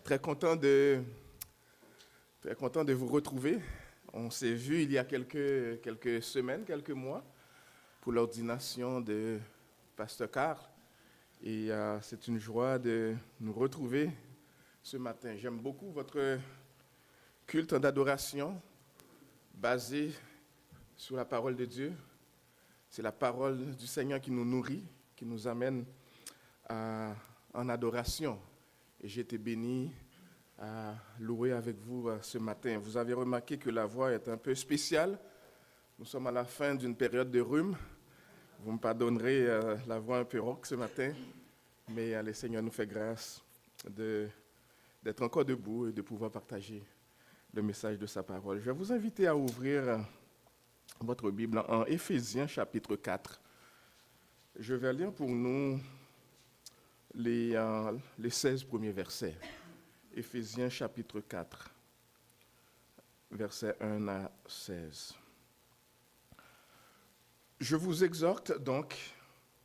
Très content de vous retrouver. On s'est vu il y a quelques semaines, quelques mois, pour l'ordination de Pasteur Karl. Et c'est une joie de nous retrouver ce matin. J'aime beaucoup votre culte d'adoration basé sur la parole de Dieu. C'est la parole du Seigneur qui nous nourrit, qui nous amène en adoration. Et j'ai été béni à louer avec vous ce matin. Vous avez remarqué que la voix est un peu spéciale. Nous sommes à la fin d'une période de rhume. Vous me pardonnerez la voix un peu rauque ce matin, mais le Seigneur nous fait grâce d'être encore debout et de pouvoir partager le message de sa parole. Je vais vous inviter à ouvrir votre Bible en Éphésiens chapitre 4. Je vais lire pour nous les 16 premiers versets. Éphésiens chapitre 4, versets 1 à 16. Je vous exhorte donc,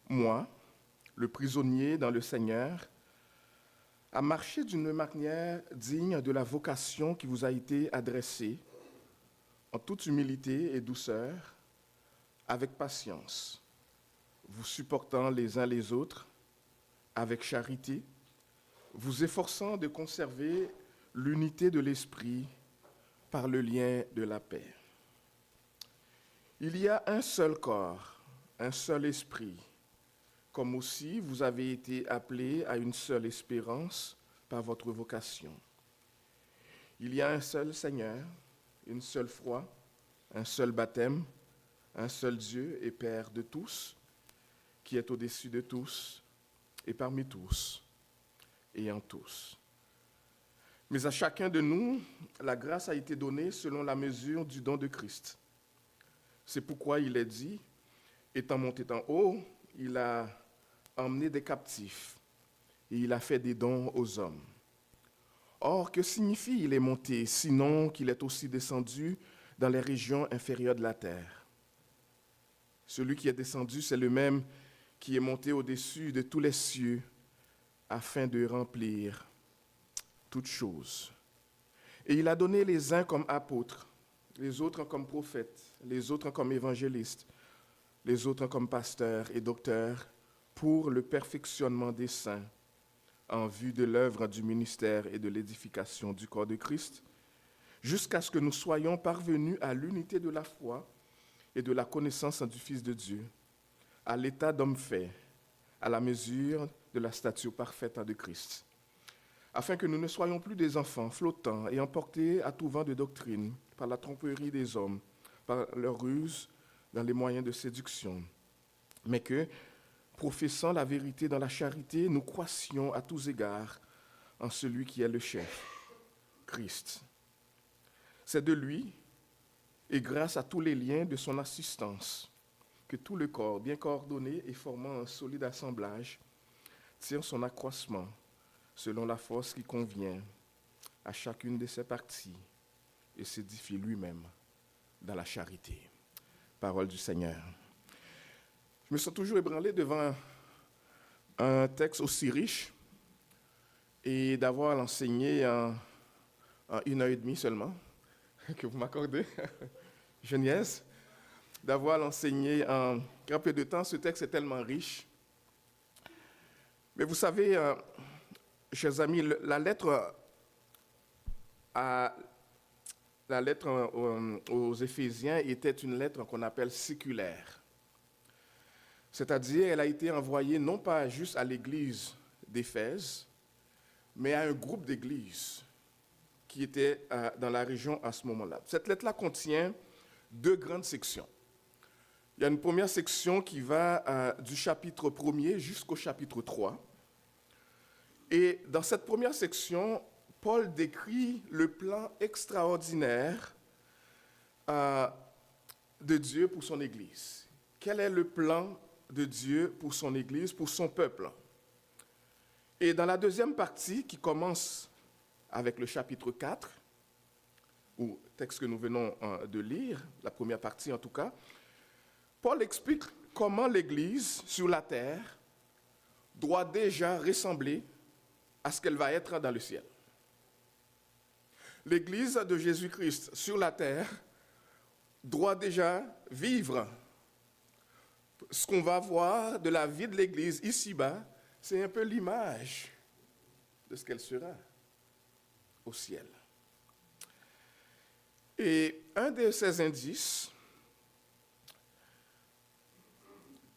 moi, le prisonnier dans le Seigneur, à marcher d'une manière digne de la vocation qui vous a été adressée, en toute humilité et douceur, avec patience, vous supportant les uns les autres, avec charité, vous efforçant de conserver l'unité de l'esprit par le lien de la paix. Il y a un seul corps, un seul esprit, comme aussi vous avez été appelés à une seule espérance par votre vocation. Il y a un seul Seigneur, une seule foi, un seul baptême, un seul Dieu et Père de tous, qui est au-dessus de tous et parmi tous et en tous. Mais à chacun de nous, la grâce a été donnée selon la mesure du don de Christ. C'est pourquoi il est dit, étant monté en haut, il a emmené des captifs et il a fait des dons aux hommes. Or, que signifie il est monté, sinon qu'il est aussi descendu dans les régions inférieures de la terre? Celui qui est descendu, c'est le même qui est monté au-dessus de tous les cieux afin de remplir toutes choses. Et il a donné les uns comme apôtres, les autres comme prophètes, les autres comme évangélistes, les autres comme pasteurs et docteurs, pour le perfectionnement des saints, en vue de l'œuvre du ministère et de l'édification du corps de Christ, jusqu'à ce que nous soyons parvenus à l'unité de la foi et de la connaissance du Fils de Dieu, à l'état d'homme fait, à la mesure de la stature parfaite de Christ, afin que nous ne soyons plus des enfants flottants et emportés à tout vent de doctrine par la tromperie des hommes, par leur ruse dans les moyens de séduction, mais que, professant la vérité dans la charité, nous croissions à tous égards en celui qui est le chef, Christ. C'est de lui, et grâce à tous les liens de son assistance, que tout le corps, bien coordonné et formant un solide assemblage, tire son accroissement selon la force qui convient à chacune de ses parties et s'édifie lui-même dans la charité. Parole du Seigneur. Je me sens toujours ébranlé devant un texte aussi riche et d'avoir l'enseigné en 1h30 seulement, que vous m'accordez, Genèse. D'avoir l'enseigné en très peu de temps. Ce texte est tellement riche. Mais vous savez, chers amis, la lettre aux Éphésiens était une lettre qu'on appelle séculaire. C'est-à-dire, elle a été envoyée non pas juste à l'église d'Éphèse, mais à un groupe d'églises qui était dans la région à ce moment-là. Cette lettre-là contient 2 grandes sections. Il y a une première section qui va du chapitre 1er jusqu'au chapitre 3. Et dans cette première section, Paul décrit le plan extraordinaire de Dieu pour son Église. Quel est le plan de Dieu pour son Église, pour son peuple? Et dans la deuxième partie, qui commence avec le chapitre 4, ou texte que nous venons de lire, la première partie en tout cas, Paul explique comment l'Église sur la terre doit déjà ressembler à ce qu'elle va être dans le ciel. L'Église de Jésus-Christ sur la terre doit déjà vivre. Ce qu'on va voir de la vie de l'Église ici-bas, c'est un peu l'image de ce qu'elle sera au ciel. Et un de ces indices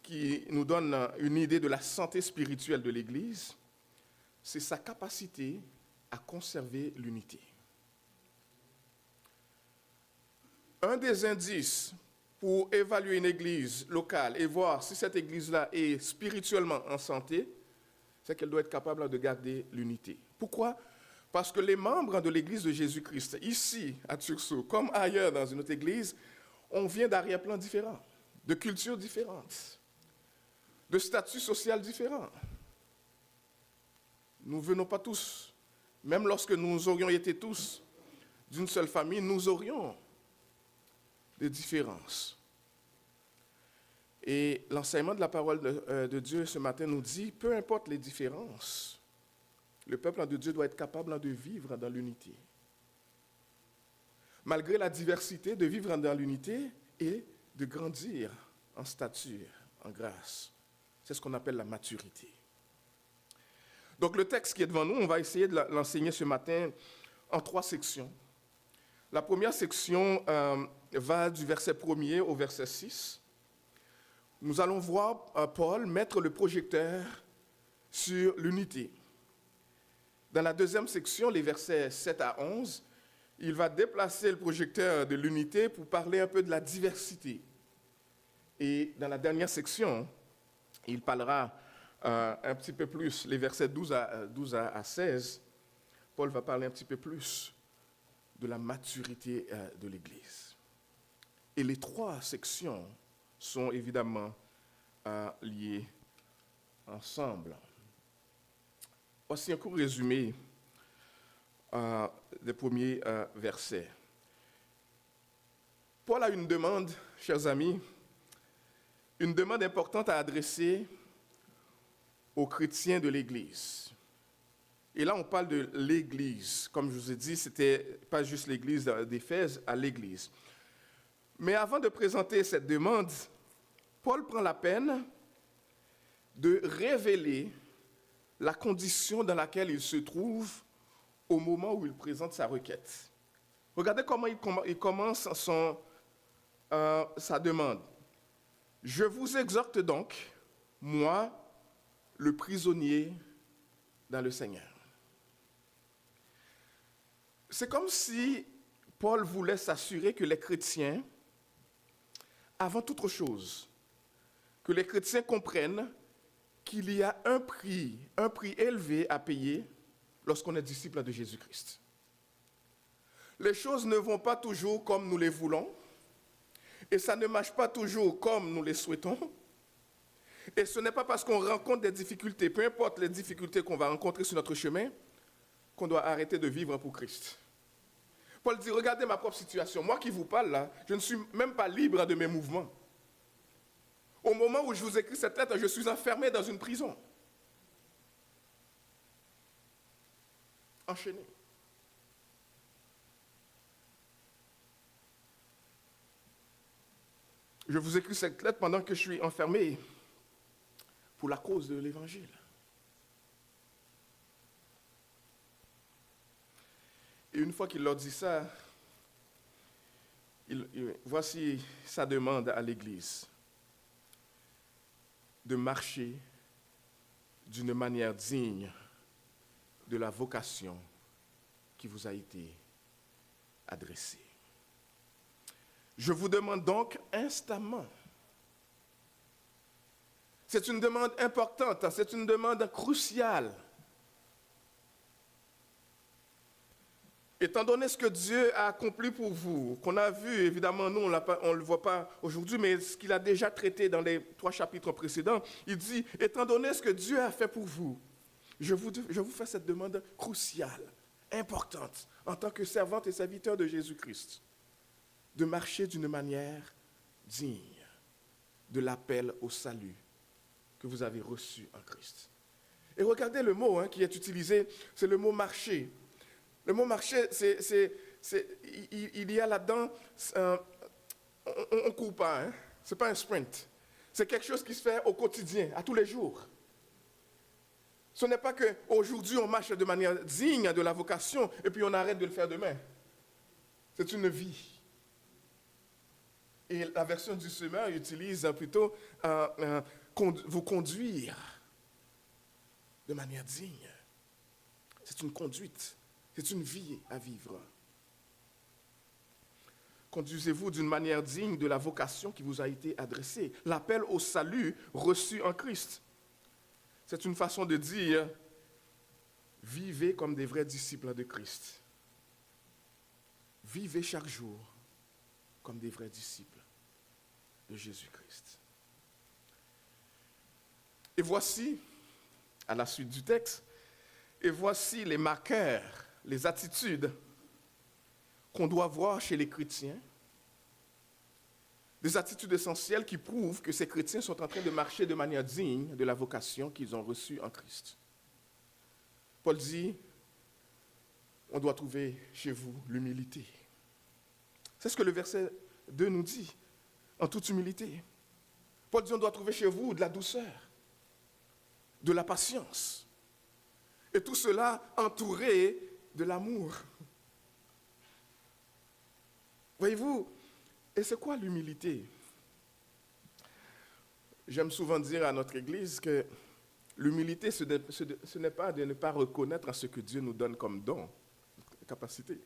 qui nous donne une idée de la santé spirituelle de l'Église, c'est sa capacité à conserver l'unité. Un des indices pour évaluer une église locale et voir si cette église-là est spirituellement en santé, c'est qu'elle doit être capable de garder l'unité. Pourquoi? Parce que les membres de l'église de Jésus-Christ, ici à Turceau, comme ailleurs dans une autre église, on vient d'arrière-plans différents, de cultures différentes, de statuts sociaux différents. Nous ne venons pas tous, même lorsque nous aurions été tous d'une seule famille, nous aurions des différences. Et l'enseignement de la parole de Dieu ce matin nous dit, peu importe les différences, le peuple de Dieu doit être capable de vivre dans l'unité. Malgré la diversité, de vivre dans l'unité et de grandir en stature, en grâce. C'est ce qu'on appelle la maturité. Donc le texte qui est devant nous, on va essayer de l'enseigner ce matin en 3 sections. La première section va du verset 1er au verset 6. Nous allons voir Paul mettre le projecteur sur l'unité. Dans la deuxième section, les versets 7 à 11, il va déplacer le projecteur de l'unité pour parler un peu de la diversité. Et dans la dernière section, il parlera un petit peu plus, les versets 12 à 16, Paul va parler un petit peu plus de la maturité de l'Église. Et les 3 sections sont évidemment liées ensemble. Voici un court résumé des premiers versets. Paul a une demande, chers amis, une demande importante à adresser aux chrétiens de l'Église. Et là, on parle de l'Église. Comme je vous ai dit, ce n'était pas juste l'Église d'Éphèse, à l'Église. Mais avant de présenter cette demande, Paul prend la peine de révéler la condition dans laquelle il se trouve au moment où il présente sa requête. Regardez comment il commence sa demande. « Je vous exhorte donc, moi, le prisonnier dans le Seigneur. » C'est comme si Paul voulait s'assurer que les chrétiens, avant toute chose, que les chrétiens comprennent qu'il y a un prix élevé à payer lorsqu'on est disciple de Jésus-Christ. Les choses ne vont pas toujours comme nous les voulons, et ça ne marche pas toujours comme nous les souhaitons. Et ce n'est pas parce qu'on rencontre des difficultés, peu importe les difficultés qu'on va rencontrer sur notre chemin, qu'on doit arrêter de vivre pour Christ. Paul dit, regardez ma propre situation. Moi qui vous parle là, je ne suis même pas libre de mes mouvements. Au moment où je vous écris cette lettre, je suis enfermé dans une prison. Enchaîné. Je vous écris cette lettre pendant que je suis enfermé pour la cause de l'Évangile. Et une fois qu'il leur dit ça, voici sa demande à l'Église de marcher d'une manière digne de la vocation qui vous a été adressée. Je vous demande donc instamment. C'est une demande importante, c'est une demande cruciale. Étant donné ce que Dieu a accompli pour vous, qu'on a vu, évidemment, nous, on ne le voit pas aujourd'hui, mais ce qu'il a déjà traité dans les 3 chapitres précédents, il dit, étant donné ce que Dieu a fait pour vous, je vous fais cette demande cruciale, importante, en tant que servante et serviteur de Jésus-Christ, de marcher d'une manière digne de l'appel au salut que vous avez reçu en Christ. Et regardez le mot qui est utilisé, c'est le mot marcher. Le mot marcher, il y a là-dedans, on ne court pas, ce n'est pas un sprint. C'est quelque chose qui se fait au quotidien, à tous les jours. Ce n'est pas qu'aujourd'hui on marche de manière digne de la vocation et puis on arrête de le faire demain. C'est une vie. Et la version du semeur utilise plutôt vous conduire de manière digne. C'est une conduite, c'est une vie à vivre. Conduisez-vous d'une manière digne de la vocation qui vous a été adressée. L'appel au salut reçu en Christ. C'est une façon de dire, vivez comme des vrais disciples de Christ. Vivez chaque jour comme des vrais disciples de Jésus-Christ. Et voici, à la suite du texte, et voici les marqueurs, les attitudes qu'on doit voir chez les chrétiens, des attitudes essentielles qui prouvent que ces chrétiens sont en train de marcher de manière digne de la vocation qu'ils ont reçue en Christ. Paul dit, on doit trouver chez vous l'humilité. C'est ce que le verset 2 nous dit, en toute humilité. Paul dit, on doit trouver chez vous de la douceur, de la patience, et tout cela entouré de l'amour. Voyez-vous, et c'est quoi l'humilité? J'aime souvent dire à notre Église que l'humilité, ce n'est pas de ne pas reconnaître ce que Dieu nous donne comme don, capacité.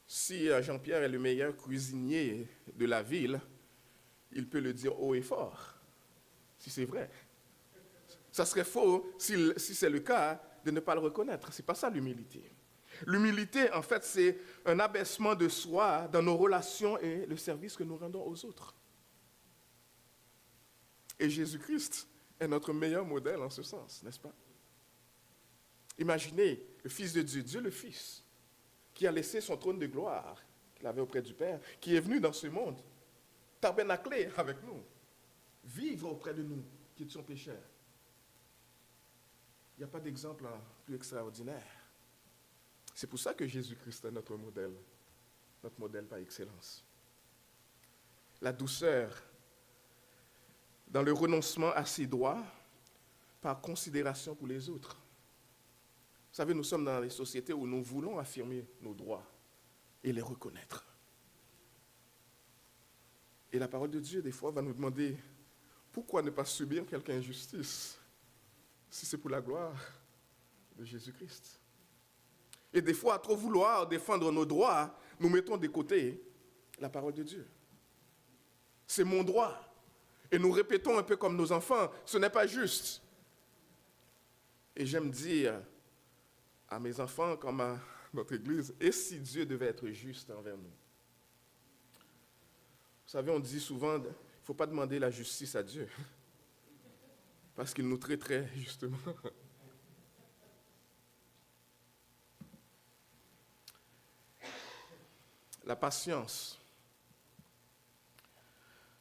Si Jean-Pierre est le meilleur cuisinier de la ville, il peut le dire haut et fort, si c'est vrai. Ça serait faux, si c'est le cas, de ne pas le reconnaître. Ce n'est pas ça l'humilité. L'humilité, en fait, c'est un abaissement de soi dans nos relations et le service que nous rendons aux autres. Et Jésus-Christ est notre meilleur modèle en ce sens, n'est-ce pas? Imaginez le Fils de Dieu, Dieu le Fils, qui a laissé son trône de gloire qu'il avait auprès du Père, qui est venu dans ce monde, tabernacler avec nous, vivre auprès de nous, qui étions pécheurs. Il n'y a pas d'exemple plus extraordinaire. C'est pour ça que Jésus-Christ est notre modèle par excellence. La douceur dans le renoncement à ses droits par considération pour les autres. Vous savez, nous sommes dans des sociétés où nous voulons affirmer nos droits et les reconnaître. Et la parole de Dieu, des fois, va nous demander pourquoi ne pas subir quelque injustice si c'est pour la gloire de Jésus-Christ. Et des fois, à trop vouloir défendre nos droits, nous mettons de côté la parole de Dieu. C'est mon droit. Et nous répétons un peu comme nos enfants, ce n'est pas juste. Et j'aime dire à mes enfants, comme à notre Église, et si Dieu devait être juste envers nous? Vous savez, on dit souvent, il ne faut pas demander la justice à Dieu, parce qu'il nous traiterait justement. La patience,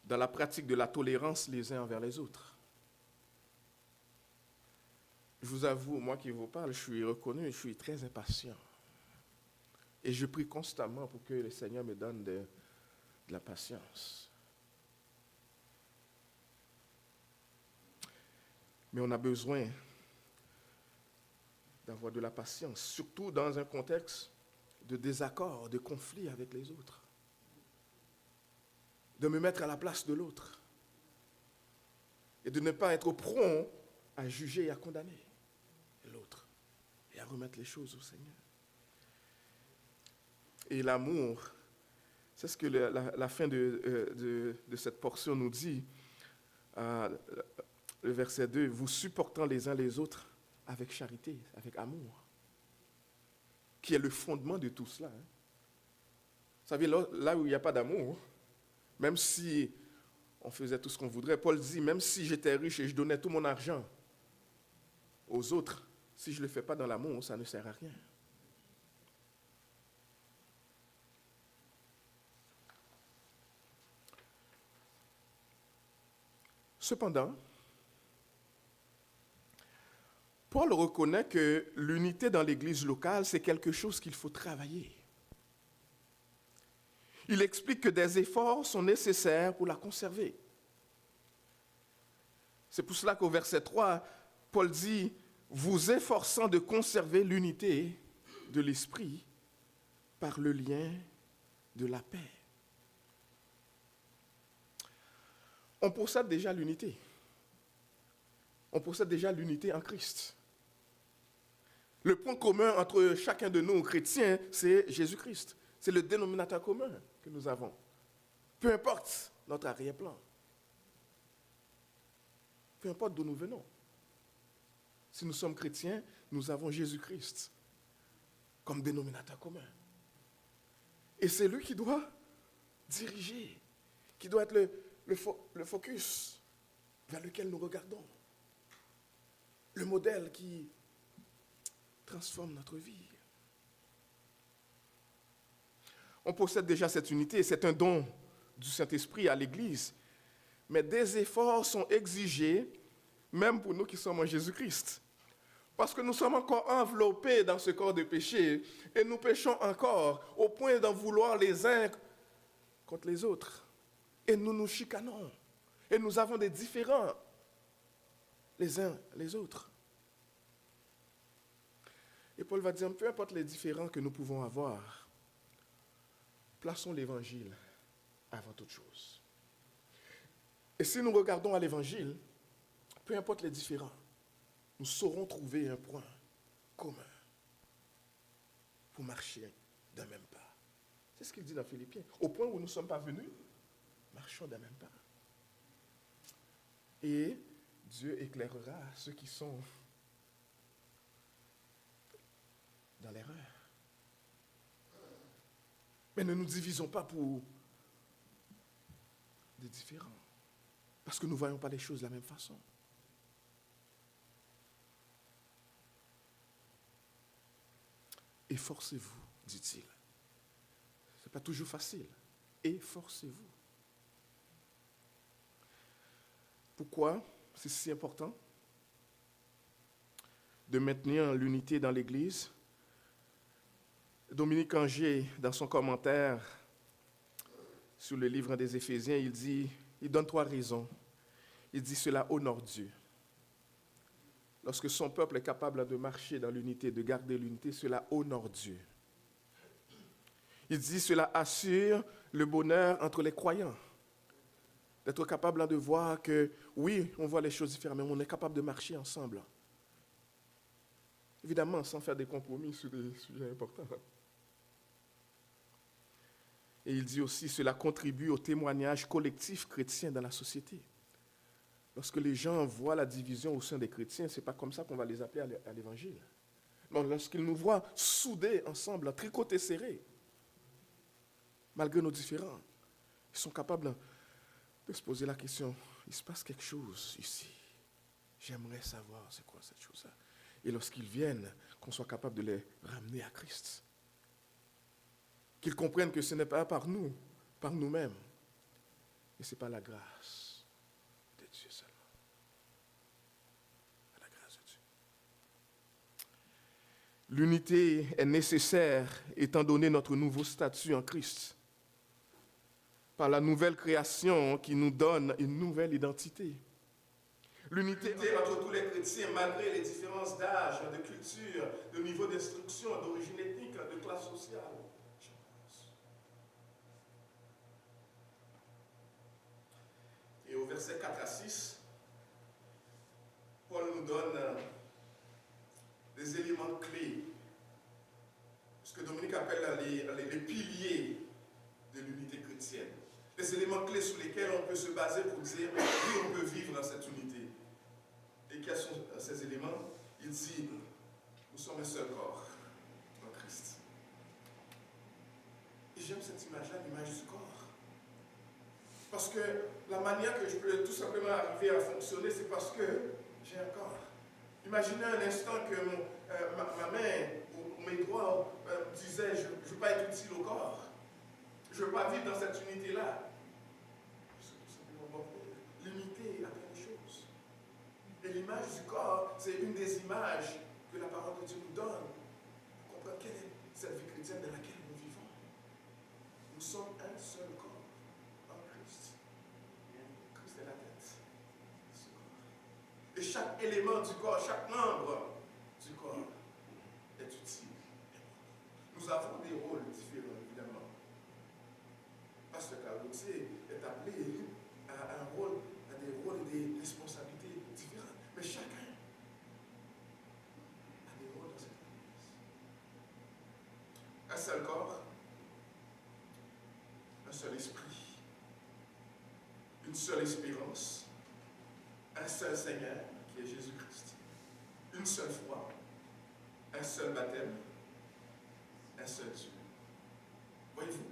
dans la pratique de la tolérance les uns envers les autres. Je vous avoue, moi qui vous parle, je suis reconnu, je suis très impatient. Et je prie constamment pour que le Seigneur me donne de la patience. Mais on a besoin d'avoir de la patience, surtout dans un contexte de désaccord, de conflit avec les autres. De me mettre à la place de l'autre. Et de ne pas être prompt à juger et à condamner l'autre. Et à remettre les choses au Seigneur. Et l'amour, c'est ce que la fin de cette portion nous dit. Le verset 2, vous supportant les uns les autres avec charité, avec amour. Qui est le fondement de tout cela. Vous savez, là où il n'y a pas d'amour, même si on faisait tout ce qu'on voudrait, Paul dit, même si j'étais riche et je donnais tout mon argent aux autres, si je ne le fais pas dans l'amour, ça ne sert à rien. Cependant, Paul reconnaît que l'unité dans l'Église locale, c'est quelque chose qu'il faut travailler. Il explique que des efforts sont nécessaires pour la conserver. C'est pour cela qu'au verset 3, Paul dit « Vous efforçant de conserver l'unité de l'esprit par le lien de la paix. » On possède déjà l'unité. On possède déjà l'unité en Christ. Le point commun entre chacun de nous, chrétiens, c'est Jésus-Christ. C'est le dénominateur commun que nous avons. Peu importe notre arrière-plan. Peu importe d'où nous venons. Si nous sommes chrétiens, nous avons Jésus-Christ comme dénominateur commun. Et c'est lui qui doit diriger, qui doit être le focus vers lequel nous regardons. Le modèle qui transforme notre vie. On possède déjà cette unité, c'est un don du Saint-Esprit à l'Église, mais des efforts sont exigés, même pour nous qui sommes en Jésus-Christ. Parce que nous sommes encore enveloppés dans ce corps de péché, et nous péchons encore, au point d'en vouloir les uns contre les autres. Et nous nous chicanons, et nous avons des différends, les uns les autres. Et Paul va dire, peu importe les différends que nous pouvons avoir, plaçons l'Évangile avant toute chose. Et si nous regardons à l'Évangile, peu importe les différends, nous saurons trouver un point commun pour marcher d'un même pas. C'est ce qu'il dit dans Philippiens. Au point où nous ne sommes pas venus, marchons d'un même pas. Et Dieu éclairera ceux qui sont dans l'erreur. Mais ne nous divisons pas pour des différends. Parce que nous ne voyons pas les choses de la même façon. Efforcez-vous, dit-il. Ce n'est pas toujours facile. Efforcez-vous. Pourquoi c'est si important de maintenir l'unité dans l'Église? Dominique Angers, dans son commentaire sur le livre des Éphésiens, il donne 3 raisons. Il dit cela honore Dieu. Lorsque son peuple est capable de marcher dans l'unité, de garder l'unité, cela honore Dieu. Il dit cela assure le bonheur entre les croyants. D'être capable de voir que, oui, on voit les choses différemment, mais on est capable de marcher ensemble. Évidemment, sans faire des compromis sur des sujets importants. Et il dit aussi, cela contribue au témoignage collectif chrétien dans la société. Lorsque les gens voient la division au sein des chrétiens, ce n'est pas comme ça qu'on va les appeler à l'Évangile. Non, lorsqu'ils nous voient soudés ensemble, tricotés serrés, malgré nos différends, ils sont capables de se poser la question, il se passe quelque chose ici. J'aimerais savoir c'est quoi cette chose-là. Et lorsqu'ils viennent, qu'on soit capable de les ramener à Christ. Qu'ils comprennent que ce n'est pas par nous, par nous-mêmes, mais c'est par la grâce de Dieu seulement. Par la grâce de Dieu. L'unité est nécessaire étant donné notre nouveau statut en Christ. Par la nouvelle création qui nous donne une nouvelle identité. L'unité entre tous les chrétiens, malgré les différences d'âge, de culture, de niveau d'instruction, d'origine ethnique, de classe sociale. Et au verset 4 à 6, Paul nous donne des éléments clés, ce que Dominique appelle les piliers de l'unité chrétienne. Les éléments clés sur lesquels on peut se baser pour dire oui, on peut vivre dans cette unité. Et quels sont ces éléments? Il dit, nous sommes un seul corps en Christ. Et j'aime cette image-là, l'image du corps. Parce que la manière que je peux tout simplement arriver à fonctionner, c'est parce que j'ai un corps. Imaginez un instant que ma main ou mes doigts disaient, je ne veux pas être utile au corps. Je ne veux pas vivre dans cette unité-là. L'unité a plein de choses. Et l'image du corps c'est une des images que la parole de Dieu nous donne pour comprendre quelle est cette vie chrétienne dans laquelle nous vivons. Nous sommes un seul corps en Christ. Christ est la tête de ce corps. Et chaque élément du corps, chaque membre du corps est utile. Nous avons des rôles différents, évidemment. Pasteur Carlotier est appelé à des rôles et des responsabilités différentes. Mais chacun a des rôles dans cette église. Un seul corps, un seul esprit, une seule espérance, un seul Seigneur qui est Jésus-Christ, une seule foi, un seul baptême, un seul Dieu. Voyez-vous,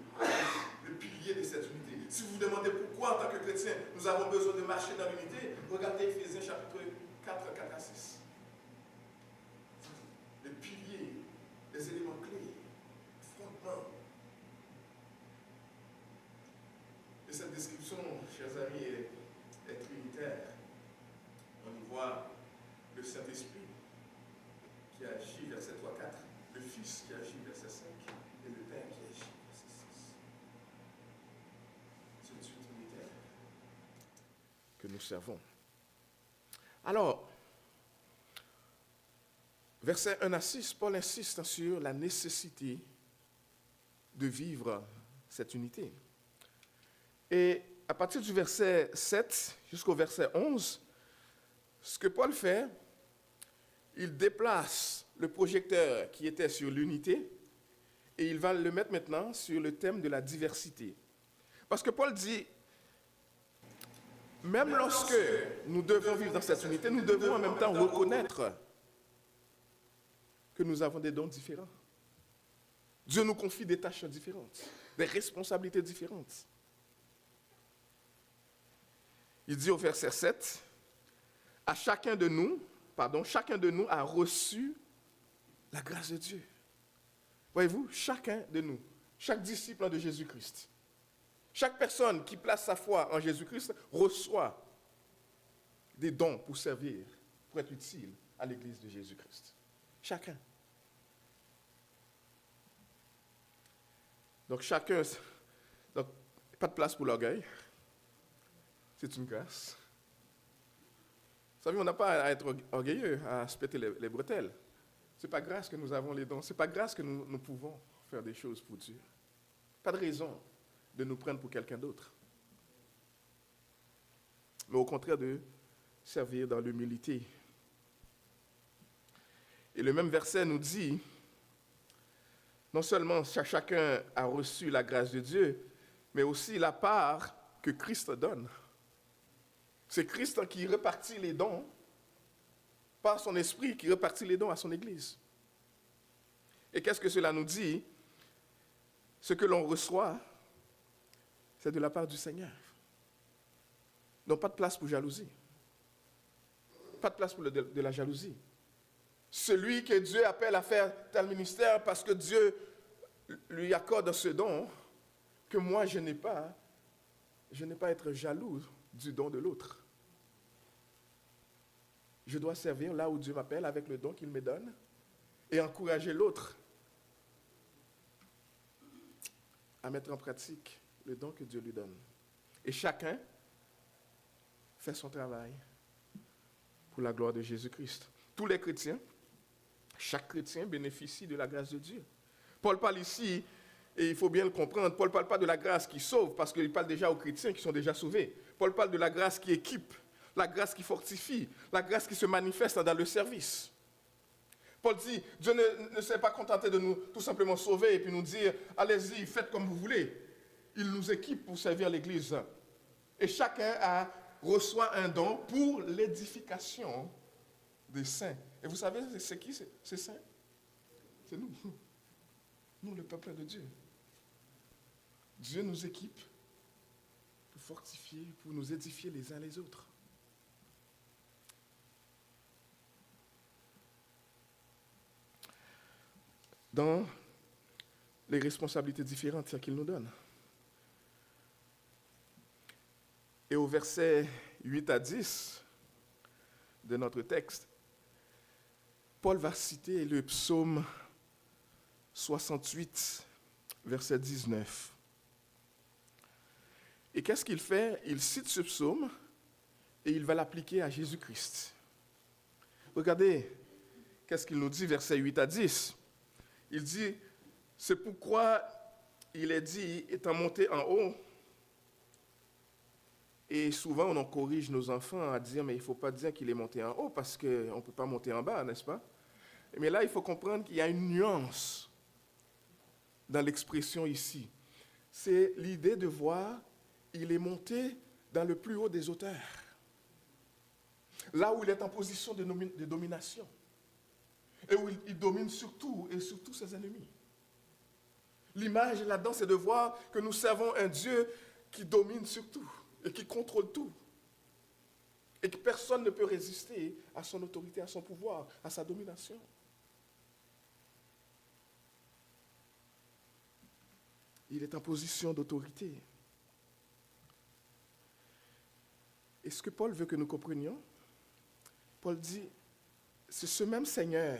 le pilier de cette unité. Si vous vous demandez pourquoi, en tant que chrétien, nous avons besoin de marcher dans l'unité, regardez Éphésiens chapitre 4, 4 à 6. Le pilier, les éléments clés, le fondement. Et cette description, chers amis, est trinitaire. On y voit le Saint-Esprit qui agit, verset 3-4, le Fils qui agit, verset 5, et le Père qui agit, verset 6. C'est Dieu trinitaire que nous servons. Alors, versets 1 à 6, Paul insiste sur la nécessité de vivre cette unité. Et à partir du verset 7 jusqu'au verset 11, ce que Paul fait, il déplace le projecteur qui était sur l'unité et il va le mettre maintenant sur le thème de la diversité. Parce que Paul dit, même lorsque nous devons vivre dans cette unité, nous devons en même temps reconnaître que nous avons des dons différents. Dieu nous confie des tâches différentes, des responsabilités différentes. Il dit au verset 7, chacun de nous a reçu la grâce de Dieu. Voyez-vous, chacun de nous, chaque disciple de Jésus-Christ, chaque personne qui place sa foi en Jésus-Christ reçoit des dons pour servir, pour être utile à l'église de Jésus-Christ. Chacun. Donc pas de place pour l'orgueil. C'est une grâce. Vous savez, on n'a pas à être orgueilleux, à se péter les bretelles. Ce n'est pas grâce que nous avons les dons. Ce n'est pas grâce que nous pouvons faire des choses pour Dieu. Pas de raison de nous prendre pour quelqu'un d'autre. Mais au contraire de servir dans l'humilité. Et le même verset nous dit, non seulement chacun a reçu la grâce de Dieu, mais aussi la part que Christ donne. C'est Christ qui répartit les dons, par son esprit, qui répartit les dons à son Église. Et qu'est-ce que cela nous dit? Ce que l'on reçoit, c'est de la part du Seigneur. Donc pas de place pour jalousie. Pas de place pour de la jalousie. Celui que Dieu appelle à faire tel ministère parce que Dieu lui accorde ce don que moi je n'ai pas à être jaloux du don de l'autre. Je dois servir là où Dieu m'appelle avec le don qu'il me donne et encourager l'autre à mettre en pratique le don que Dieu lui donne. Et chacun fait son travail pour la gloire de Jésus-Christ. Tous les chrétiens, chaque chrétien bénéficie de la grâce de Dieu. Paul parle ici, et il faut bien le comprendre, Paul ne parle pas de la grâce qui sauve, parce qu'il parle déjà aux chrétiens qui sont déjà sauvés. Paul parle de la grâce qui équipe, la grâce qui fortifie, la grâce qui se manifeste dans le service. Paul dit, Dieu ne s'est pas contenté de nous tout simplement sauver et puis nous dire, allez-y, faites comme vous voulez. Il nous équipe pour servir l'Église. Et chacun reçoit un don pour l'édification des saints. Et vous savez, c'est qui ces saints? C'est nous. Nous, le peuple de Dieu. Dieu nous équipe pour fortifier, pour nous édifier les uns les autres. Dans les responsabilités différentes qu'il nous donne. Et au verset 8 à 10 de notre texte, Paul va citer le psaume 68, verset 19. Et qu'est-ce qu'il fait? Il cite ce psaume et il va l'appliquer à Jésus-Christ. Regardez, qu'est-ce qu'il nous dit, versets 8 à 10. Il dit, c'est pourquoi il est dit, étant monté en haut, et souvent on en corrige nos enfants à dire, mais il ne faut pas dire qu'il est monté en haut parce qu'on ne peut pas monter en bas, n'est-ce pas? Mais là, il faut comprendre qu'il y a une nuance dans l'expression ici. C'est l'idée de voir, il est monté dans le plus haut des hauteurs. Là où il est en position de domination. Et où il domine sur tout et sur tous ses ennemis. L'image là-dedans, c'est de voir que nous servons un Dieu qui domine sur tout et qui contrôle tout. Et que personne ne peut résister à son autorité, à son pouvoir, à sa domination. Il est en position d'autorité. Et ce que Paul veut que nous comprenions, Paul dit, c'est ce même Seigneur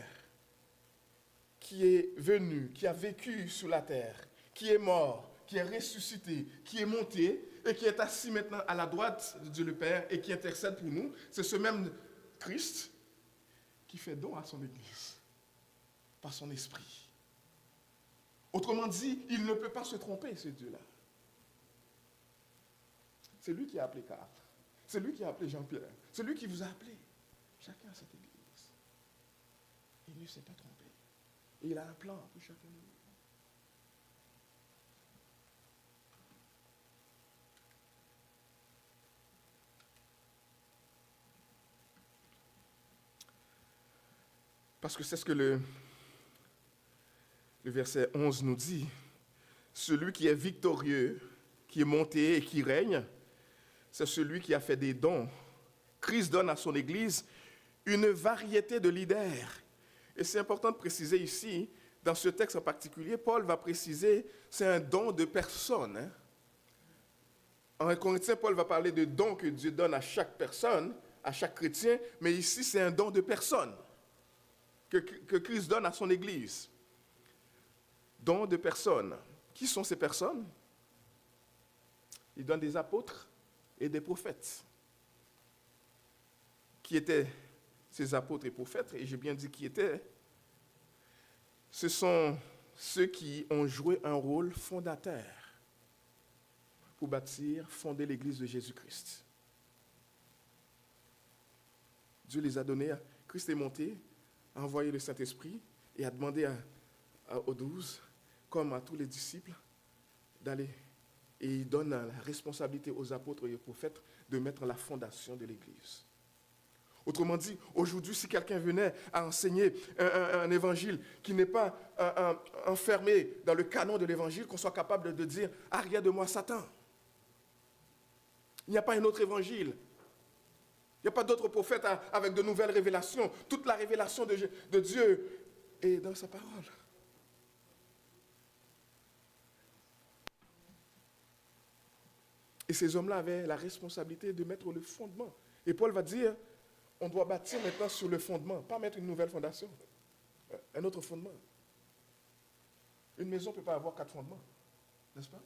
qui est venu, qui a vécu sur la terre, qui est mort, qui est ressuscité, qui est monté et qui est assis maintenant à la droite de Dieu le Père et qui intercède pour nous. C'est ce même Christ qui fait don à son Église par son esprit. Autrement dit, il ne peut pas se tromper, ce Dieu-là. C'est lui qui a appelé Carl. C'est lui qui a appelé Jean-Pierre. C'est lui qui vous a appelé. Chacun à cette Église. Il ne s'est pas trompé. Et il a un plan pour chacun de nous. Parce que c'est ce que le verset 11 nous dit. Celui qui est victorieux, qui est monté et qui règne, c'est celui qui a fait des dons. Christ donne à son Église une variété de leaders. Et c'est important de préciser ici, dans ce texte en particulier, Paul va préciser, c'est un don de personne. Hein? En Corinthiens, Paul va parler de dons que Dieu donne à chaque personne, à chaque chrétien, mais ici, c'est un don de personne que Christ donne à son Église. Don de personnes. Qui sont ces personnes? Il donne des apôtres et des prophètes. Qui étaient ces apôtres et prophètes? Et j'ai bien dit qui étaient. Ce sont ceux qui ont joué un rôle fondateur pour bâtir, fonder l'Église de Jésus-Christ. Dieu les a donnés. Christ est monté, a envoyé le Saint-Esprit et a demandé aux 12, comme à tous les disciples, d'aller. Et il donne la responsabilité aux apôtres et aux prophètes de mettre la fondation de l'Église. Autrement dit, aujourd'hui, si quelqu'un venait à enseigner un évangile qui n'est pas enfermé dans le canon de l'évangile, qu'on soit capable de dire « Arrière de moi, Satan ». Il n'y a pas un autre évangile. Il n'y a pas d'autre prophète avec de nouvelles révélations. Toute la révélation de Dieu est dans sa parole. Et ces hommes-là avaient la responsabilité de mettre le fondement. Et Paul va dire, on doit bâtir maintenant sur le fondement, pas mettre une nouvelle fondation, un autre fondement. Une maison ne peut pas avoir 4 fondements, n'est-ce pas?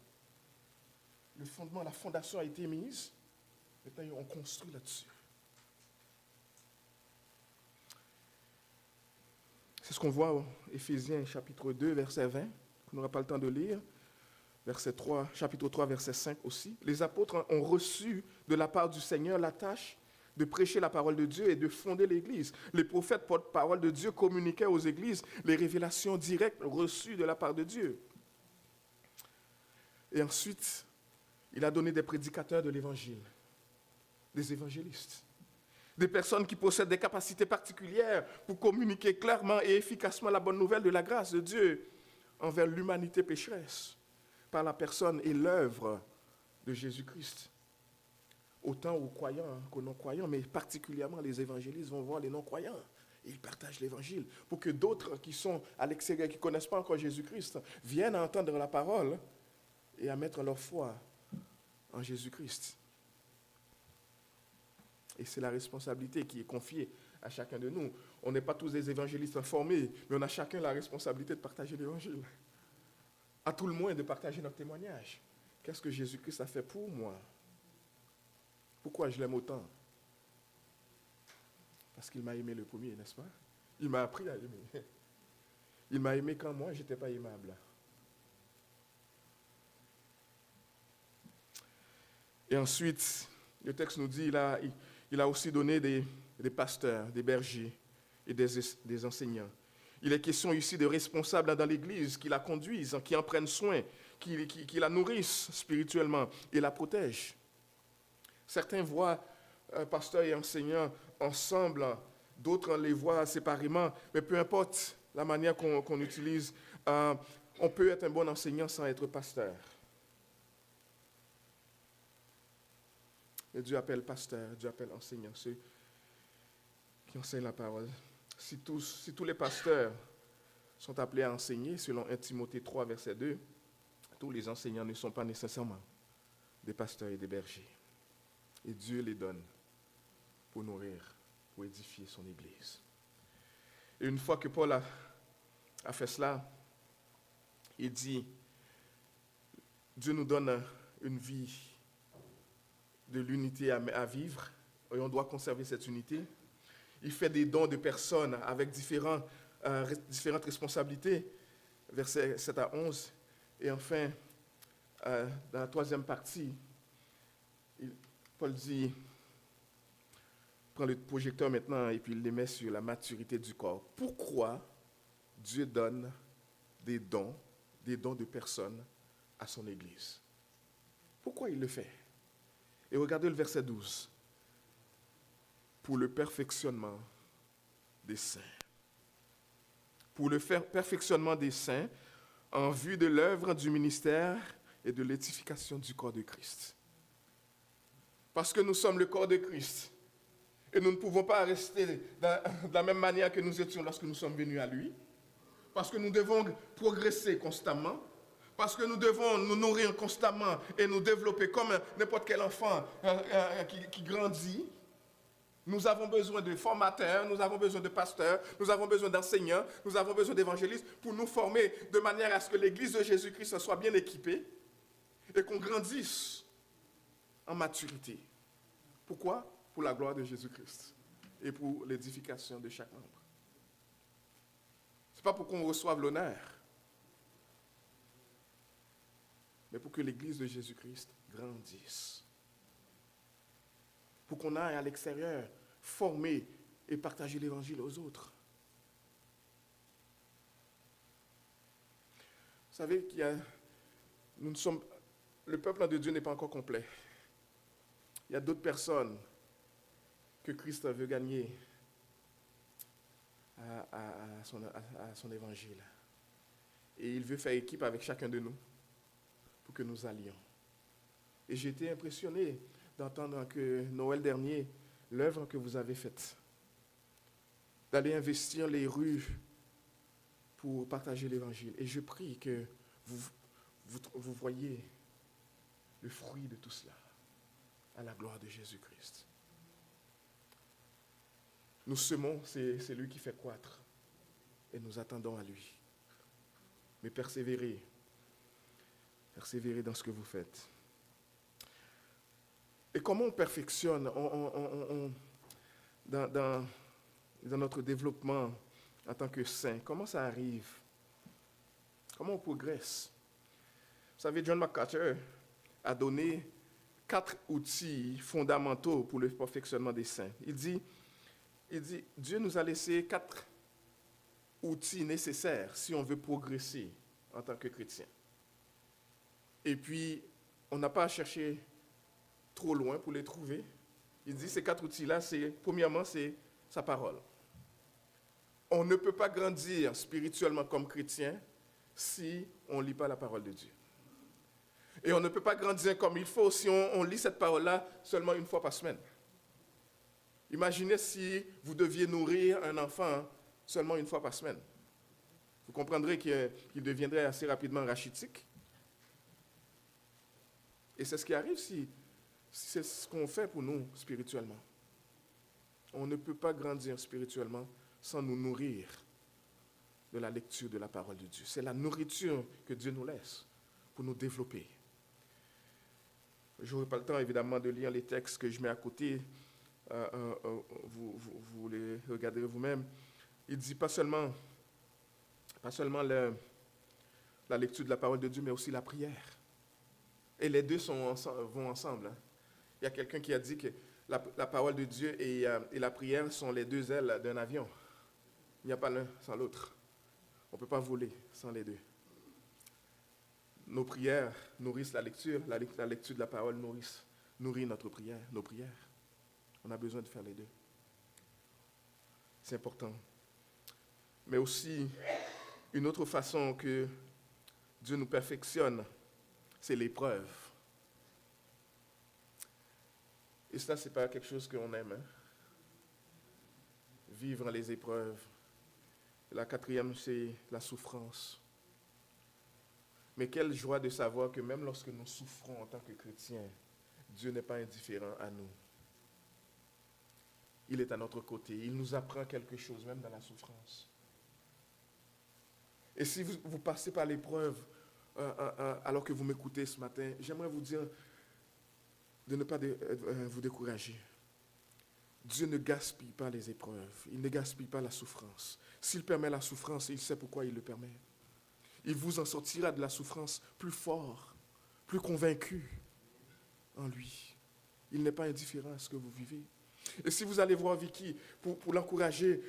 Le fondement, la fondation a été mise, maintenant on construit là-dessus. C'est ce qu'on voit au Éphésiens chapitre 2, verset 20, qu'on n'aura pas le temps de lire. Verset 3, chapitre 3, verset 5 aussi. Les apôtres ont reçu de la part du Seigneur la tâche de prêcher la parole de Dieu et de fonder l'Église. Les prophètes porte-parole de Dieu communiquaient aux églises les révélations directes reçues de la part de Dieu. Et ensuite, il a donné des prédicateurs de l'Évangile, des évangélistes, des personnes qui possèdent des capacités particulières pour communiquer clairement et efficacement la bonne nouvelle de la grâce de Dieu envers l'humanité pécheresse, par la personne et l'œuvre de Jésus-Christ. Autant aux croyants qu'aux non-croyants, mais particulièrement les évangélistes vont voir les non-croyants. Et ils partagent l'évangile pour que d'autres qui sont à l'extérieur, qui ne connaissent pas encore Jésus-Christ, viennent à entendre la parole et à mettre leur foi en Jésus-Christ. Et c'est la responsabilité qui est confiée à chacun de nous. On n'est pas tous des évangélistes informés, mais on a chacun la responsabilité de partager l'évangile. À tout le moins de partager notre témoignage. Qu'est-ce que Jésus-Christ a fait pour moi? Pourquoi je l'aime autant? Parce qu'il m'a aimé le premier, n'est-ce pas? Il m'a appris à aimer. Il m'a aimé quand moi, je n'étais pas aimable. Et ensuite, le texte nous dit, il a aussi donné des pasteurs, des bergers et des enseignants. Il est question ici de responsables dans l'Église qui la conduisent, qui en prennent soin, qui la nourrissent spirituellement et la protègent. Certains voient pasteurs et enseignants ensemble, d'autres les voient séparément, mais peu importe la manière qu'on utilise, on peut être un bon enseignant sans être pasteur. Et Dieu appelle pasteur, Dieu appelle enseignant, ceux qui enseignent la parole. Si tous les pasteurs sont appelés à enseigner, selon 1 Timothée 3, verset 2, tous les enseignants ne sont pas nécessairement des pasteurs et des bergers. Et Dieu les donne pour nourrir, pour édifier son Église. Et une fois que Paul a fait cela, il dit, Dieu nous donne une vie de l'unité à vivre, et on doit conserver cette unité. Il fait des dons de personnes avec différentes responsabilités, versets 7 à 11. Et enfin, dans la troisième partie, Paul dit, prend le projecteur maintenant et puis il les met sur la maturité du corps. Pourquoi Dieu donne des dons de personnes à son Église? Pourquoi il le fait? Et regardez le verset 12. Pour le perfectionnement des saints. Pour le perfectionnement des saints, en vue de l'œuvre du ministère et de l'édification du corps de Christ. Parce que nous sommes le corps de Christ. Et nous ne pouvons pas rester de la même manière que nous étions lorsque nous sommes venus à lui. Parce que nous devons progresser constamment. Parce que nous devons nous nourrir constamment et nous développer comme n'importe quel enfant qui grandit. Nous avons besoin de formateurs, nous avons besoin de pasteurs, nous avons besoin d'enseignants, nous avons besoin d'évangélistes pour nous former de manière à ce que l'Église de Jésus-Christ soit bien équipée et qu'on grandisse en maturité. Pourquoi? Pour la gloire de Jésus-Christ et pour l'édification de chaque membre. Ce n'est pas pour qu'on reçoive l'honneur, mais pour que l'Église de Jésus-Christ grandisse. Pour qu'on aille à l'extérieur, former et partager l'Évangile aux autres. Vous savez le peuple de Dieu n'est pas encore complet. Il y a d'autres personnes que Christ veut gagner à son Évangile. Et il veut faire équipe avec chacun de nous pour que nous allions. Et j'ai été impressionné d'entendre que Noël dernier, l'œuvre que vous avez faite, d'aller investir les rues pour partager l'Évangile. Et je prie que vous voyez le fruit de tout cela, à la gloire de Jésus-Christ. Nous semons, c'est lui qui fait croître, et nous attendons à lui. Mais persévérez dans ce que vous faites. Et comment on perfectionne dans notre développement en tant que saint? Comment ça arrive? Comment on progresse? Vous savez, John MacArthur a donné 4 outils fondamentaux pour le perfectionnement des saints. Il dit, Dieu nous a laissé 4 outils nécessaires si on veut progresser en tant que chrétien. Et puis, on n'a pas à chercher trop loin pour les trouver. Il dit ces 4 outils-là, premièrement, c'est sa parole. On ne peut pas grandir spirituellement comme chrétien si on ne lit pas la parole de Dieu. Et on ne peut pas grandir comme il faut si on lit cette parole-là seulement une fois par semaine. Imaginez si vous deviez nourrir un enfant seulement une fois par semaine. Vous comprendrez qu'il deviendrait assez rapidement rachitique. Et c'est ce qui arrive si c'est ce qu'on fait pour nous spirituellement. On ne peut pas grandir spirituellement sans nous nourrir de la lecture de la parole de Dieu. C'est la nourriture que Dieu nous laisse pour nous développer. Je n'aurai pas le temps, évidemment, de lire les textes que je mets à côté. Vous les regarderez vous-même. Il dit pas seulement la lecture de la parole de Dieu, mais aussi la prière. Et les deux vont ensemble. Hein. Il y a quelqu'un qui a dit que la parole de Dieu et la prière sont les deux ailes d'un avion. Il n'y a pas l'un sans l'autre. On ne peut pas voler sans les deux. Nos prières nourrissent la lecture. La lecture de la parole nourrit nos prières. On a besoin de faire les deux. C'est important. Mais aussi, une autre façon que Dieu nous perfectionne, c'est l'épreuve. Et ça, ce n'est pas quelque chose qu'on aime. Hein? Vivre les épreuves. La quatrième, c'est la souffrance. Mais quelle joie de savoir que même lorsque nous souffrons en tant que chrétiens, Dieu n'est pas indifférent à nous. Il est à notre côté. Il nous apprend quelque chose, même dans la souffrance. Et si vous passez par l'épreuve, alors que vous m'écoutez ce matin, j'aimerais vous dire de ne pas vous décourager. Dieu ne gaspille pas les épreuves. Il ne gaspille pas la souffrance. S'il permet la souffrance, il sait pourquoi il le permet. Il vous en sortira de la souffrance plus fort, plus convaincu en lui. Il n'est pas indifférent à ce que vous vivez. Et si vous allez voir Vicky pour l'encourager,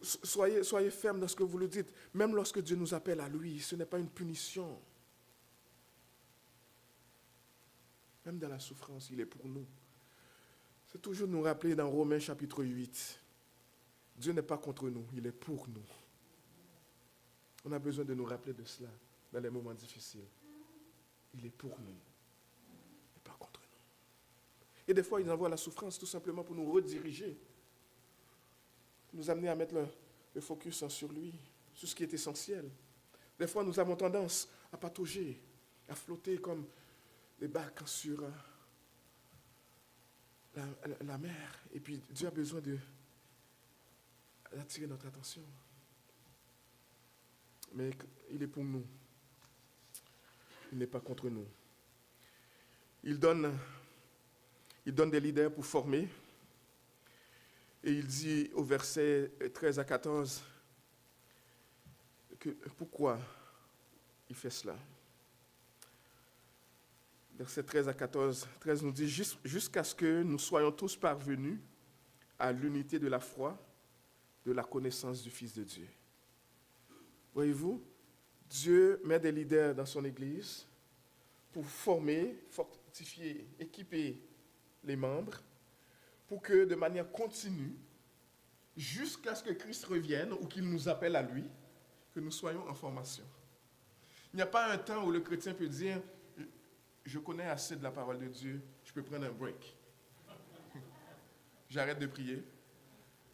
soyez ferme dans ce que vous le dites. Même lorsque Dieu nous appelle à lui, ce n'est pas une punition. Même dans la souffrance, il est pour nous. C'est toujours nous rappeler dans Romains chapitre 8. Dieu n'est pas contre nous, il est pour nous. On a besoin de nous rappeler de cela dans les moments difficiles. Il est pour nous, il n'est pas contre nous. Et des fois, il envoie la souffrance tout simplement pour nous rediriger, pour nous amener à mettre le focus sur lui, sur ce qui est essentiel. Des fois, nous avons tendance à patauger, à flotter comme des barques sur la mer. Et puis, Dieu a besoin d'attirer notre attention. Mais il est pour nous. Il n'est pas contre nous. Il donne des leaders pour former. Et il dit au verset 13 à 14 pourquoi il fait cela. Verset 13 à 14, 13 nous dit « Jusqu'à ce que nous soyons tous parvenus à l'unité de la foi, de la connaissance du Fils de Dieu. » Voyez-vous, Dieu met des leaders dans son Église pour former, fortifier, équiper les membres pour que de manière continue, jusqu'à ce que Christ revienne ou qu'il nous appelle à lui, que nous soyons en formation. Il n'y a pas un temps où le chrétien peut dire « Je connais assez de la parole de Dieu, je peux prendre un break. J'arrête de prier,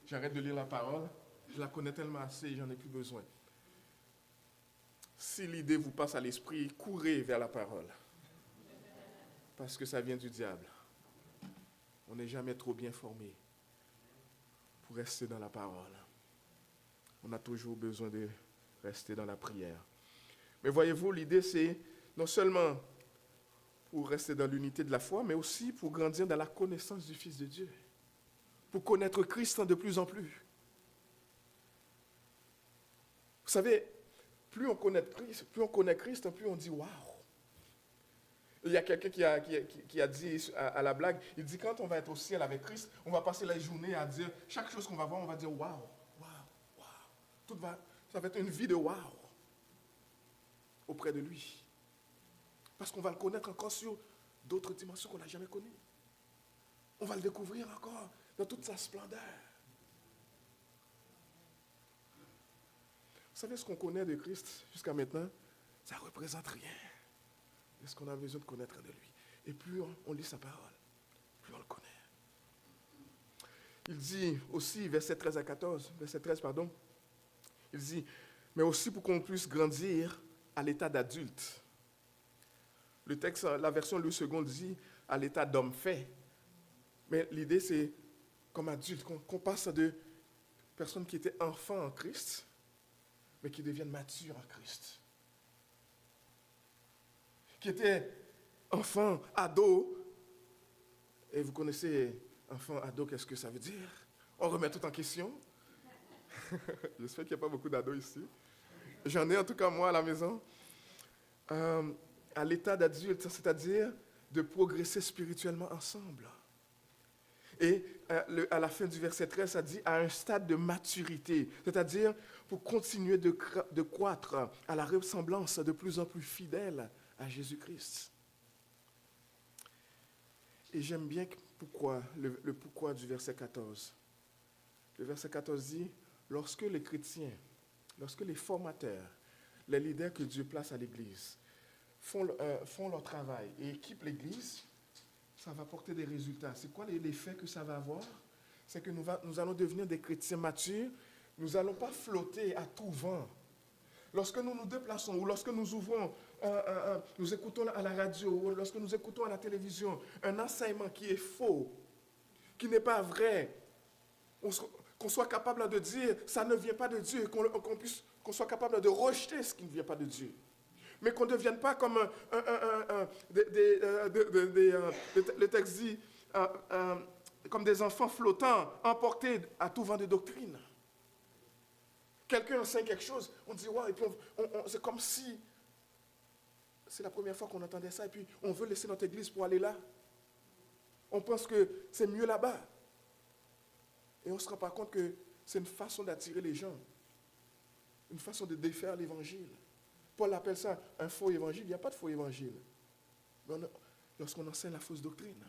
j'arrête de lire la parole, je la connais tellement assez, j'en ai plus besoin. » Si l'idée vous passe à l'esprit, courez vers la parole. Parce que ça vient du diable. On n'est jamais trop bien formé pour rester dans la parole. On a toujours besoin de rester dans la prière. Mais voyez-vous, l'idée c'est non seulement pour rester dans l'unité de la foi, mais aussi pour grandir dans la connaissance du Fils de Dieu. Pour connaître Christ de plus en plus. Vous savez, plus on connaît Christ, plus on dit « Waouh !» Il y a quelqu'un qui a dit à la blague, il dit quand on va être au ciel avec Christ, on va passer la journée à dire, chaque chose qu'on va voir, on va dire « Waouh !» Ça va être une vie de « Waouh !» auprès de lui. Parce qu'on va le connaître encore sur d'autres dimensions qu'on n'a jamais connues. On va le découvrir encore dans toute sa splendeur. Vous savez ce qu'on connaît de Christ jusqu'à maintenant? Ça ne représente rien de ce qu'on a besoin de connaître de lui. Et plus on lit sa parole, plus on le connaît. Il dit aussi, verset 13, il dit, mais aussi pour qu'on puisse grandir à l'état d'adulte. Le texte, la version Louis II dit à l'état d'homme fait. Mais l'idée, c'est comme adulte, qu'on passe personnes qui étaient enfants en Christ, mais qui deviennent matures en Christ. Qui étaient enfants, ados, et vous connaissez enfant, ado, qu'est-ce que ça veut dire? On remet tout en question. J'espère qu'il n'y a pas beaucoup d'ados ici. J'en ai en tout cas moi à la maison. À l'état d'adulte, c'est-à-dire de progresser spirituellement ensemble. Et à la fin du verset 13, ça dit à un stade de maturité, c'est-à-dire pour continuer de croître à la ressemblance de plus en plus fidèle à Jésus-Christ. Et j'aime bien pourquoi, le pourquoi du verset 14. Le verset 14 dit, lorsque les chrétiens, lorsque les formateurs, les leaders que Dieu place à l'Église font leur travail et équipent l'Église, ça va porter des résultats. C'est quoi l'effet que ça va avoir? C'est que nous allons devenir des chrétiens matures. Nous n'allons pas flotter à tout vent. Lorsque nous nous déplaçons ou lorsque nous ouvrons, nous écoutons à la radio ou lorsque nous écoutons à la télévision un enseignement qui est faux, qui n'est pas vrai, qu'on soit capable de dire ça ne vient pas de Dieu, qu'on soit capable de rejeter ce qui ne vient pas de Dieu. Mais qu'on ne devienne pas comme le texte dit, comme des enfants flottants, emportés à tout vent de doctrine. Quelqu'un enseigne quelque chose, on dit, ouais, et puis c'est comme si c'est la première fois qu'on entendait ça, et puis on veut laisser notre église pour aller là. On pense que c'est mieux là-bas. Et on ne se rend pas compte que c'est une façon d'attirer les gens, une façon de défaire l'évangile. Paul appelle ça un faux évangile. Il n'y a pas de faux évangile. Lorsqu'on enseigne la fausse doctrine.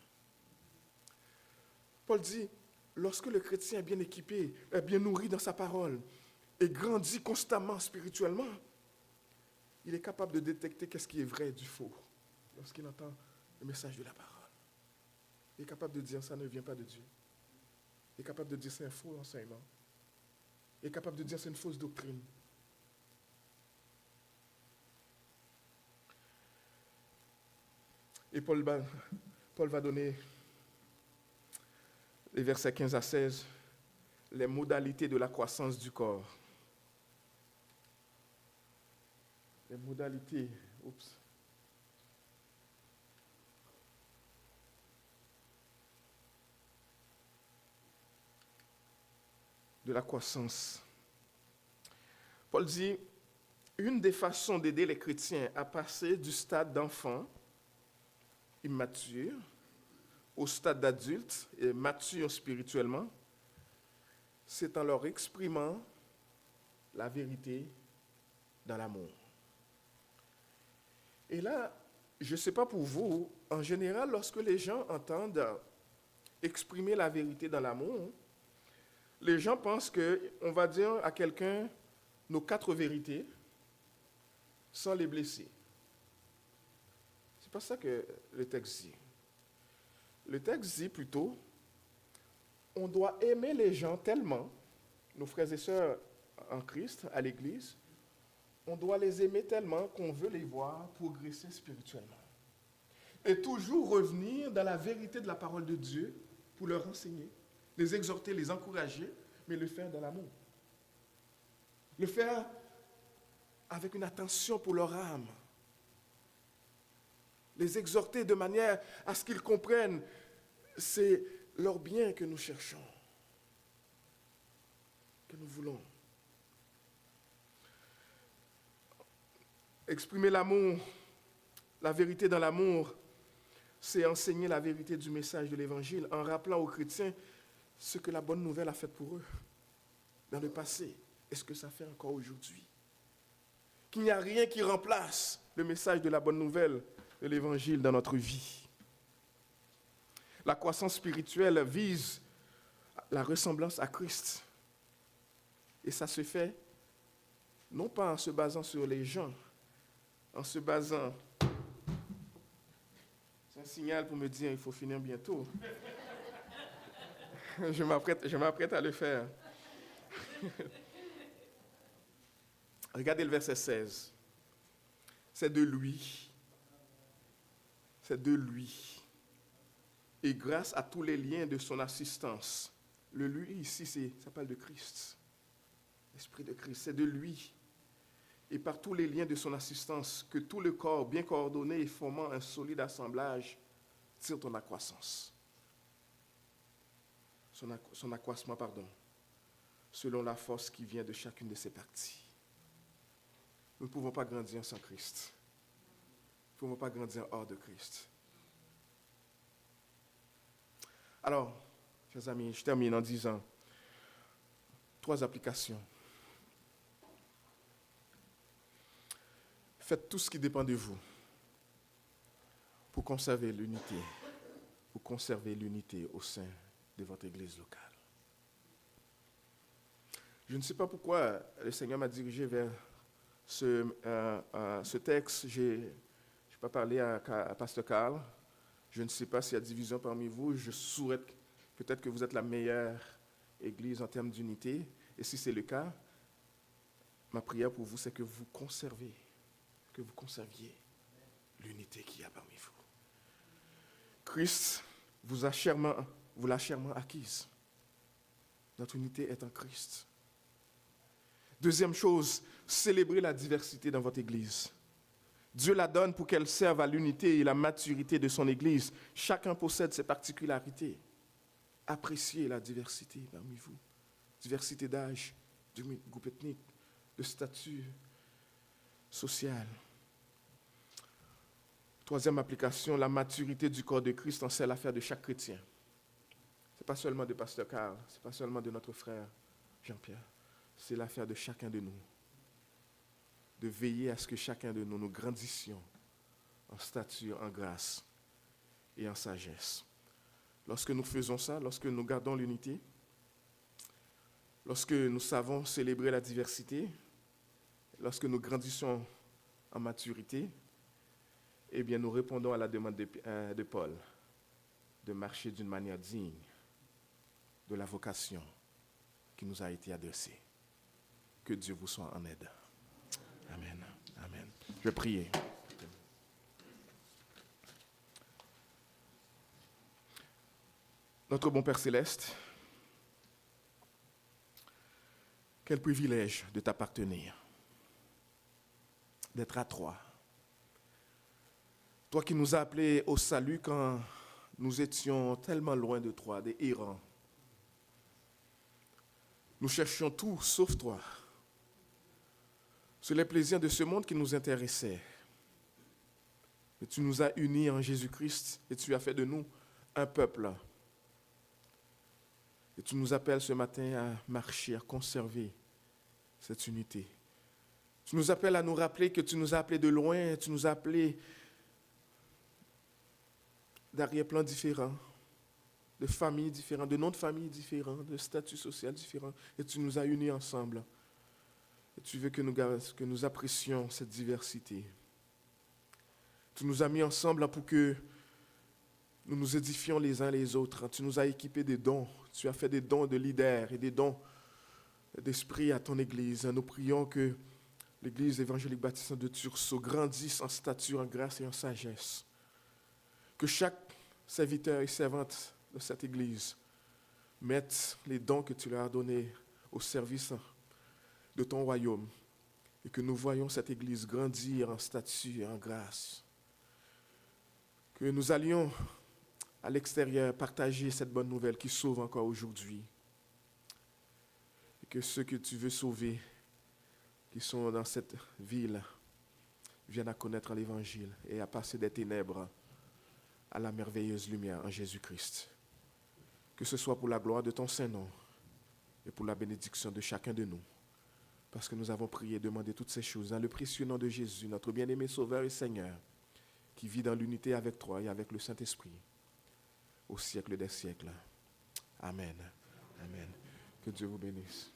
Paul dit, lorsque le chrétien est bien équipé, est bien nourri dans sa parole, et grandit constamment spirituellement, il est capable de détecter qu'est-ce qui est vrai du faux lorsqu'il entend le message de la parole. Il est capable de dire ça ne vient pas de Dieu. Il est capable de dire c'est un faux enseignement. Il est capable de dire c'est une fausse doctrine. Et Paul va donner les versets 15 à 16, les modalités de la croissance du corps. Les modalités, de la croissance. Paul dit, une des façons d'aider les chrétiens à passer du stade d'enfant immature au stade d'adulte et mature spirituellement, c'est en leur exprimant la vérité dans l'amour. Et là, je ne sais pas pour vous, en général, lorsque les gens entendent exprimer la vérité dans l'amour, les gens pensent qu'on va dire à quelqu'un nos 4 vérités sans les blesser. C'est pas ça que le texte dit. Le texte dit plutôt, on doit aimer les gens tellement, nos frères et sœurs en Christ, à l'Église, on doit les aimer tellement qu'on veut les voir progresser spirituellement. Et toujours revenir dans la vérité de la parole de Dieu pour leur enseigner, les exhorter, les encourager, mais le faire dans l'amour. Le faire avec une attention pour leur âme. Les exhorter de manière à ce qu'ils comprennent, c'est leur bien que nous cherchons, que nous voulons. Exprimer l'amour, la vérité dans l'amour, c'est enseigner la vérité du message de l'Évangile en rappelant aux chrétiens ce que la bonne nouvelle a fait pour eux dans le passé et ce que ça fait encore aujourd'hui. Qu'il n'y a rien qui remplace le message de la bonne nouvelle de l'Évangile dans notre vie. La croissance spirituelle vise la ressemblance à Christ. Et ça se fait non pas en se basant sur les gens, en se basant... C'est un signal pour me dire il faut finir bientôt. Je m'apprête à le faire. Regardez le verset 16. C'est de lui. C'est de lui. Et grâce à tous les liens de son assistance. Le lui ici, ça parle de Christ. L'Esprit de Christ, c'est de lui et par tous les liens de son assistance que tout le corps, bien coordonné et formant un solide assemblage, tire ton accroissance. Son accroissement, selon la force qui vient de chacune de ses parties. Nous ne pouvons pas grandir sans Christ. Nous ne pouvons pas grandir hors de Christ. Alors, chers amis, je termine en disant 3 applications. Faites tout ce qui dépend de vous pour conserver l'unité au sein de votre église locale. Je ne sais pas pourquoi le Seigneur m'a dirigé vers ce texte. Je n'ai pas parlé à Pasteur Carl. Je ne sais pas s'il y a division parmi vous. Je souhaite peut-être que vous êtes la meilleure église en termes d'unité. Et si c'est le cas, ma prière pour vous, c'est que vous conserviez l'unité qu'il y a parmi vous. Christ vous l'a chèrement acquise. Notre unité est en Christ. Deuxième chose, célébrez la diversité dans votre Église. Dieu la donne pour qu'elle serve à l'unité et la maturité de son Église. Chacun possède ses particularités. Appréciez la diversité parmi vous. Diversité d'âge, de groupe ethnique, de statut social. Troisième application, la maturité du corps de Christ en c'est l'affaire de chaque chrétien. Ce n'est pas seulement de Pasteur Carl, ce n'est pas seulement de notre frère Jean-Pierre. C'est l'affaire de chacun de nous. De veiller à ce que chacun de nous grandissions en stature, en grâce et en sagesse. Lorsque nous faisons ça, lorsque nous gardons l'unité, lorsque nous savons célébrer la diversité, lorsque nous grandissons en maturité, eh bien nous répondons à la demande de Paul de marcher d'une manière digne de la vocation qui nous a été adressée. Que Dieu vous soit en aide. Amen. Amen. Je vais prier. Notre bon Père Céleste, quel privilège de t'appartenir, d'être à toi. Toi qui nous as appelés au salut quand nous étions tellement loin de toi, des errants. Nous cherchions tout sauf toi. C'est les plaisirs de ce monde qui nous intéressaient. Mais tu nous as unis en Jésus-Christ et tu as fait de nous un peuple. Et tu nous appelles ce matin à marcher, à conserver cette unité. Tu nous appelles à nous rappeler que tu nous as appelés de loin, tu nous as appelés d'arrière-plans différents, de familles différentes, de noms de familles différents, de statuts sociaux différents, et tu nous as unis ensemble. Et tu veux que nous apprécions cette diversité. Tu nous as mis ensemble pour que nous nous édifions les uns les autres. Tu nous as équipés des dons. Tu as fait des dons de leaders et des dons d'esprit à ton Église. Nous prions que l'Église évangélique baptiste de Tursault grandisse en stature, en grâce et en sagesse. Que chaque serviteur et servante de cette Église mette les dons que tu leur as donnés au service de ton royaume et que nous voyons cette Église grandir en statut et en grâce. Que nous allions à l'extérieur partager cette bonne nouvelle qui sauve encore aujourd'hui. Et que ceux que tu veux sauver, qui sont dans cette ville, viennent à connaître l'Évangile et à passer des ténèbres à la merveilleuse lumière en Jésus-Christ. Que ce soit pour la gloire de ton Saint-Nom et pour la bénédiction de chacun de nous. Parce que nous avons prié et demandé toutes ces choses dans le précieux nom de Jésus, notre bien-aimé Sauveur et Seigneur, qui vit dans l'unité avec toi et avec le Saint-Esprit, au siècle des siècles. Amen. Amen. Que Dieu vous bénisse.